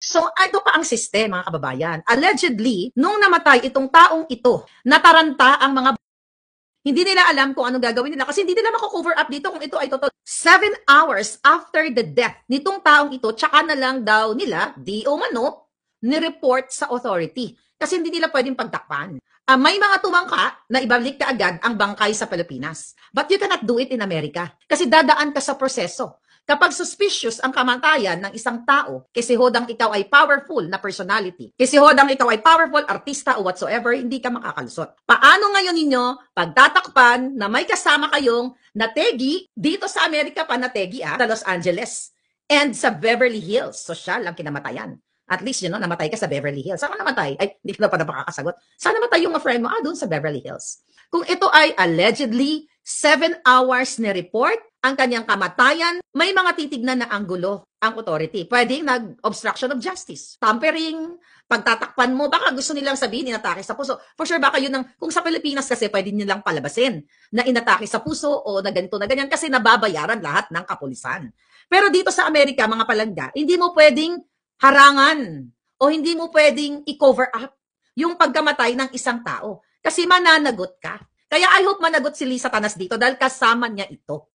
So, ito pa ang sistema, mga kababayan. Allegedly, nung namatay itong taong ito, nataranta ang mga hindi nila alam kung anong gagawin nila kasi hindi nila mako-cover up dito kung ito ay totoo. 7 hours after the death nitong taong ito, tsaka na lang daw nila, di o mano, ni-report sa authority. Kasi hindi nila pwedeng pagtakpan. May mga tumangka na ibalik ka agad ang bangkay sa Pilipinas. But you cannot do it in America. Kasi dadaan ka sa proseso. Kapag suspicious ang kamatayan ng isang tao, kasi hodang ikaw ay powerful na personality, kasi hodang ikaw ay powerful artista o whatsoever, hindi ka makakalusot. Paano ngayon ninyo pagtatakpan na may kasama kayong nategi, dito sa Amerika pa nategi sa Los Angeles and sa Beverly Hills, social ang kinamatayan. At least, namatay ka sa Beverly Hills. Saan ka namatay? Ay, hindi ka na pa napakakasagot. Saan namatay yung friend mo? Doon sa Beverly Hills. Kung ito ay allegedly 7 hours na report, ang kanyang kamatayan, may mga titignan na anggulo ang authority. Pwedeng nag-obstruction of justice, tampering, pagtatakpan mo, baka gusto nilang sabihin, inatake sa puso. For sure, baka yun kung sa Pilipinas kasi pwede nilang palabasin na inatake sa puso o na ganito na ganyan kasi nababayaran lahat ng kapulisan. Pero dito sa Amerika, mga palangga, hindi mo pwedeng harangan o hindi mo pwedeng i-cover up yung pagkamatay ng isang tao kasi mananagot ka. Kaya I hope managot si Lisa Tanas dito dahil kasama niya ito.